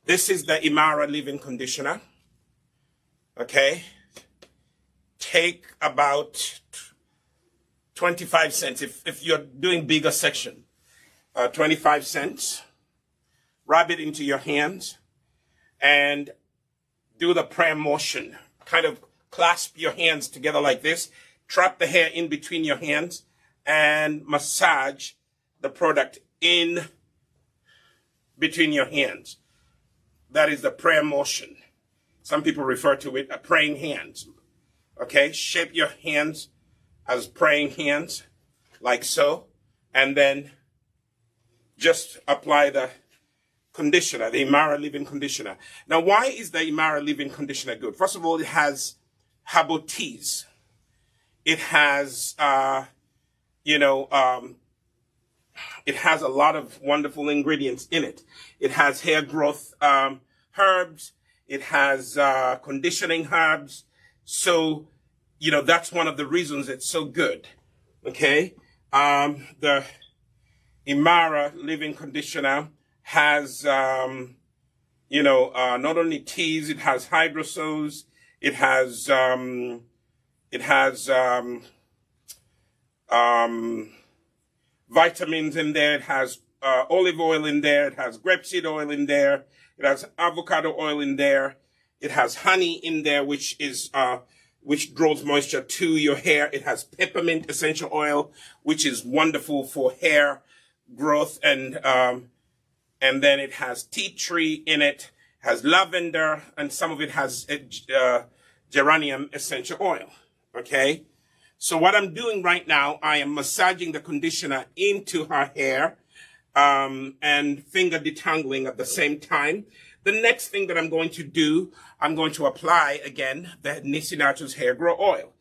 This is the Imara leave-in conditioner. Okay, take about 25 cents. If you're doing bigger section, 25 cents. Rub it into your hands and do the prayer motion. Kind of clasp your hands together like this. Trap the hair in between your hands and massage the product in between your hands. That is the prayer motion. Some people refer to it as praying hands. Okay, shape your hands as praying hands, like so, and then just apply the conditioner, the Imara leave-in conditioner. Now, why is the Imara leave-in conditioner good? First of all, it has herbal teas. It has, it has a lot of wonderful ingredients in it. It has hair growth herbs. It has conditioning herbs. So, that's one of the reasons it's so good. Okay? The Imara leave-in conditioner has, not only teas, it has hydrosols, it has vitamins in there, it has olive oil in there, it has grapeseed oil in there, it has avocado oil in there, it has honey in there, which draws moisture to your hair. It has peppermint essential oil, which is wonderful for hair growth, and then it has tea tree in it, has lavender, and some of it has geranium essential oil. Okay, so what I'm doing right now, I am massaging the conditioner into her hair and finger detangling at the same time. The next thing that I'm going to do, I'm going to apply again the Nissi HairGro oil.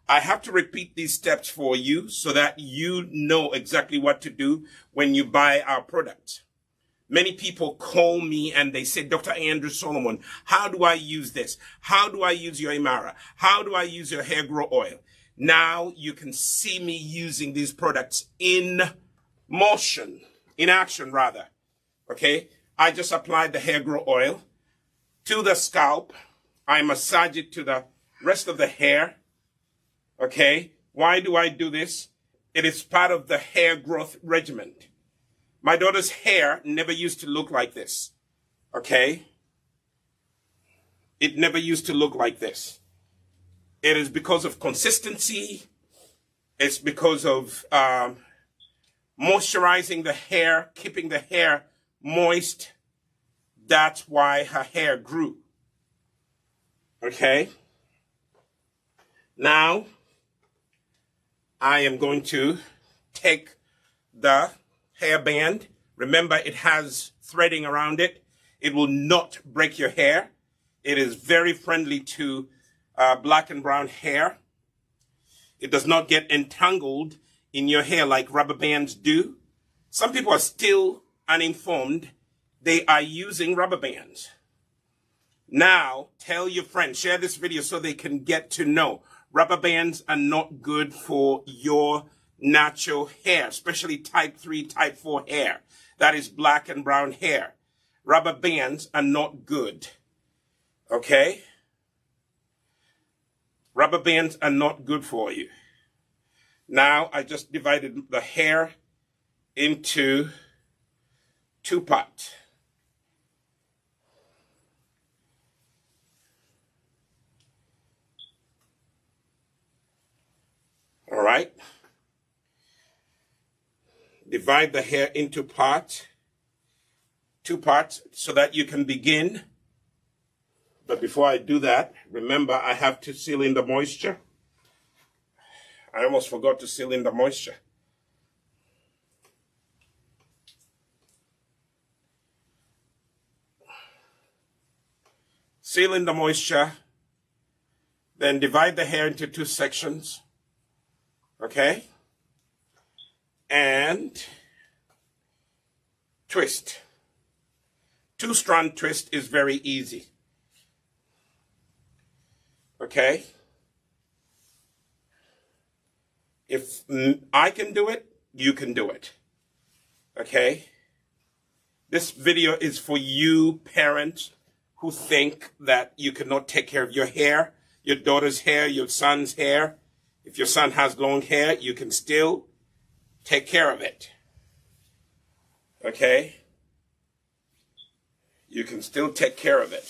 I have to repeat these steps for you so that you know exactly what to do when you buy our products. Many people call me and they say, Dr. Andrew Solomon, how do I use this? How do I use your Imara? How do I use your HairGro oil? Now you can see me using these products in motion, in action rather. Okay? I just applied the HairGro oil to the scalp. I massage it to the rest of the hair. Okay? Why do I do this? It is part of the hair growth regimen. My daughter's hair never used to look like this. Okay? It never used to look like this. It is because of consistency. It's because of moisturizing the hair, keeping the hair moist. That's why her hair grew. Okay? Now, I am going to take the hairband. Remember, it has threading around it. It will not break your hair. It is very friendly to black and brown hair. It does not get entangled in your hair like rubber bands do. Some people are still uninformed. They are using rubber bands. Now, tell your friends, share this video so they can get to know. Rubber bands are not good for your natural hair, especially type 3, type 4 hair. That is black and brown hair. Rubber bands are not good. Okay? Rubber bands are not good for you. Now, I just divided the hair into 2 parts. right? Divide the hair into two parts, so that you can begin. But before I do that, remember I have to seal in the moisture. I almost forgot to seal in the moisture. Seal in the moisture, then divide the hair into two sections, okay? And twist. Two-strand twist is very easy, okay? If I can do it, you can do it, okay? This video is for you parents who think that you cannot take care of your hair, your daughter's hair, your son's hair. If your son has long hair, you can still take care of it. Okay? You can still take care of it.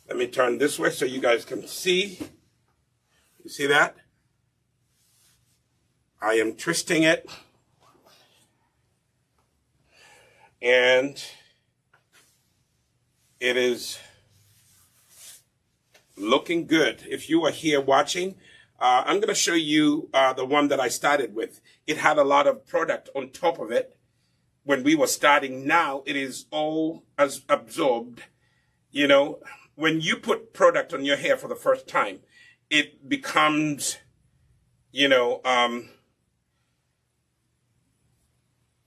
Let me turn this way so you guys can see. You see that? I am twisting it. And it is looking good. If you are here watching, I'm going to show you the one that I started with. It had a lot of product on top of it when we were starting. Now it is all as absorbed. You know, when you put product on your hair for the first time, it becomes, you know,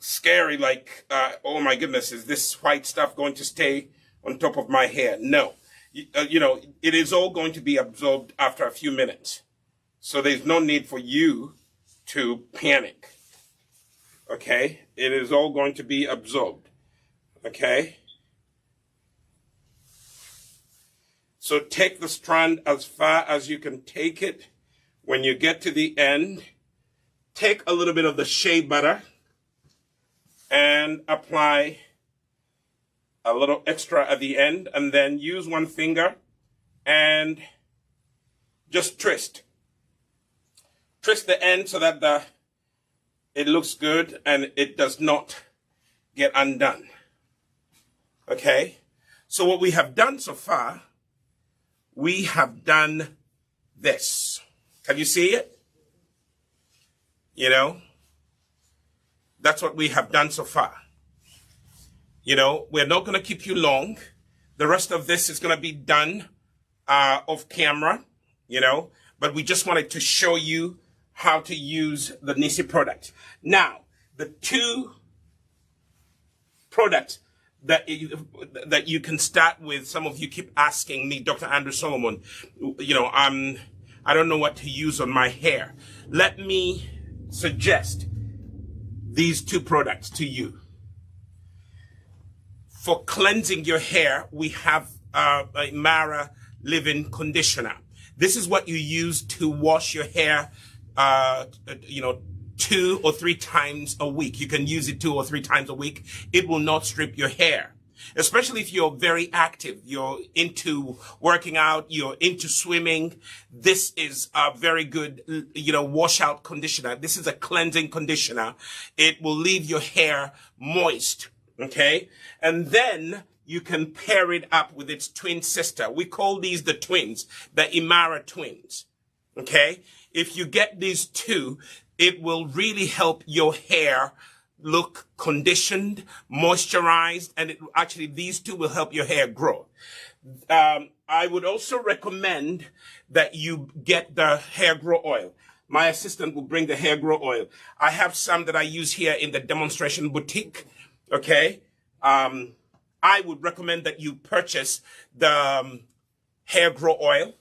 scary, like, oh my goodness, is this white stuff going to stay on top of my hair? No. You know, it is all going to be absorbed after a few minutes. So there's no need for you to panic. Okay? It is all going to be absorbed. Okay? So take the strand as far as you can take it. When you get to the end, take a little bit of the shea butter and apply a little extra at the end, and then use one finger and just twist. Twist the end so that it looks good and it does not get undone. Okay? So what we have done so far, we have done this. Can you see it? You know? That's what we have done so far. You know, we're not going to keep you long. The rest of this is going to be done off camera, you know, but we just wanted to show you how to use the Nissi product. Now, the two products that you can start with, some of you keep asking me, Dr. Andrew Solomon, you know, I don't know what to use on my hair. Let me suggest these two products to you. For cleansing your hair, we have a Mara Living Conditioner. This is what you use to wash your hair, you know, 2 or 3 times a week. You can use it 2 or 3 times a week. It will not strip your hair. Especially if you're very active, you're into working out, you're into swimming. This is a very good, you know, washout conditioner. This is a cleansing conditioner. It will leave your hair moist, okay? And then you can pair it up with its twin sister. We call these the twins, the Imara twins, okay? If you get these two, it will really help your hair look conditioned, moisturized, and actually these two will help your hair grow. I would also recommend that you get the HairGro oil. My assistant will bring the HairGro oil. I have some that I use here in the demonstration boutique, okay? I would recommend that you purchase the HairGro oil,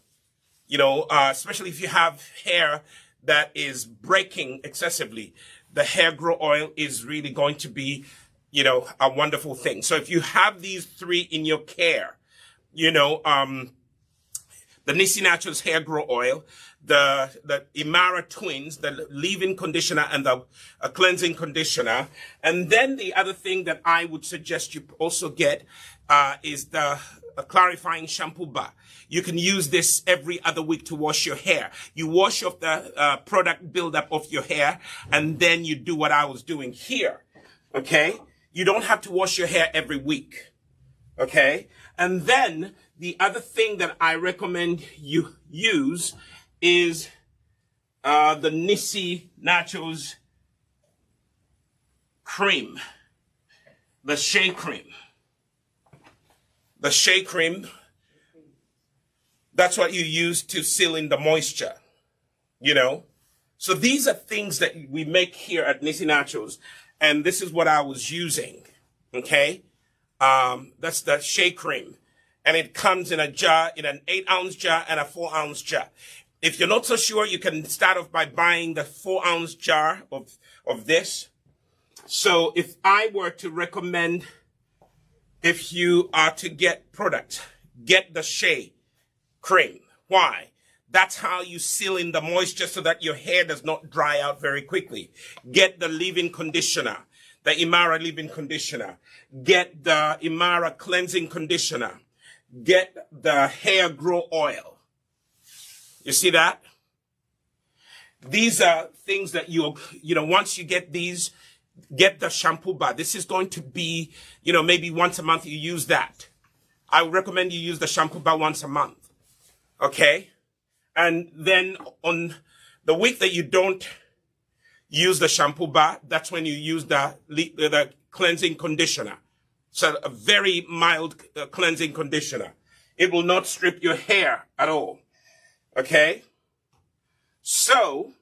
you know, especially if you have hair that is breaking excessively. The HairGro oil is really going to be, you know, a wonderful thing. So if you have these 3 in your care, you know, the Nissi Naturals Hair Grow Oil, the Imara Twins, the leave-in conditioner and the cleansing conditioner. And then the other thing that I would suggest you also get is the clarifying shampoo bar. You can use this every other week to wash your hair. You wash off the product buildup of your hair, and then you do what I was doing here. Okay? You don't have to wash your hair every week. Okay? And then the other thing that I recommend you use is the Nissi Naturals cream. The Shea cream. The Shea cream, that's what you use to seal in the moisture, you know. So these are things that we make here at Nissi Naturals, and this is what I was using, okay? That's the Shea cream, and it comes in a jar, in an 8-ounce jar and a 4-ounce jar. If you're not so sure, you can start off by buying the 4-ounce jar of this. So if I were to recommend, if you are to get product, get the Shea cream. Why? That's how you seal in the moisture so that your hair does not dry out very quickly. Get the leave-in conditioner, the Imara leave-in conditioner. Get the Imara cleansing conditioner. Get the HairGro oil. You see that? These are things that once you get these, get the shampoo bar. This is going to be, maybe once a month you use that. I would recommend you use the shampoo bar once a month. Okay? And then on the week that you don't use the shampoo bar, that's when you use the cleansing conditioner. So a very mild cleansing conditioner. It will not strip your hair at all. Okay? So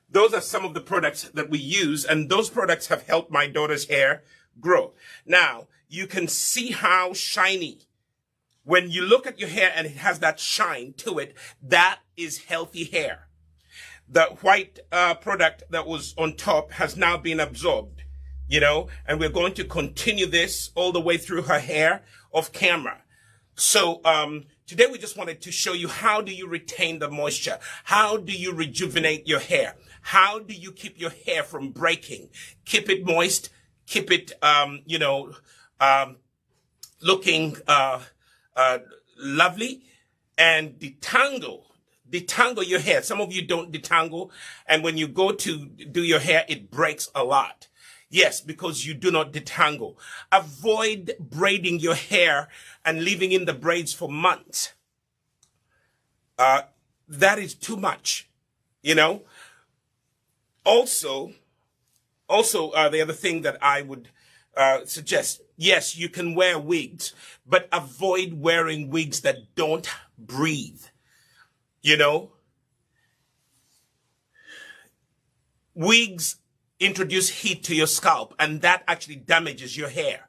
those are some of the products that we use, and those products have helped my daughter's hair grow. Now, you can see how shiny. When you look at your hair and it has that shine to it, that is healthy hair. The white product that was on top has now been absorbed, and we're going to continue this all the way through her hair off camera. So today we just wanted to show you, how do you retain the moisture? How do you rejuvenate your hair? How do you keep your hair from breaking? Keep it moist, keep it, looking lovely, and detangle your hair. Some of you don't detangle, and when you go to do your hair, it breaks a lot. Yes, because you do not detangle. Avoid braiding your hair and leaving in the braids for months. That is too much, Also, the other thing that I would suggest, yes, you can wear wigs, but avoid wearing wigs that don't breathe. Wigs introduce heat to your scalp, and that actually damages your hair.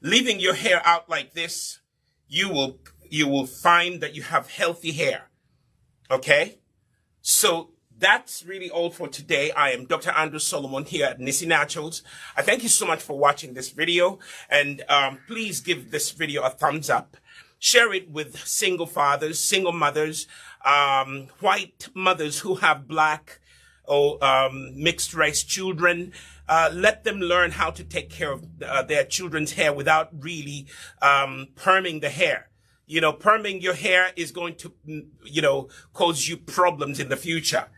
Leaving your hair out like this, you will find that you have healthy hair. Okay? So that's really all for today. I am Dr. Andrew Solomon here at Nissi Naturals. I thank you so much for watching this video, and please give this video a thumbs up. Share it with single fathers, single mothers, white mothers who have black or mixed race children. Let them learn how to take care of their children's hair without really perming the hair. Perming your hair is going to, cause you problems in the future.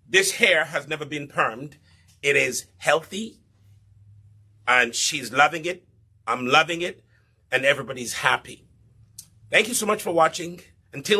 This hair has never been permed. It is healthy, and she's loving it. I'm loving it, and everybody's happy. Thank you so much for watching. Until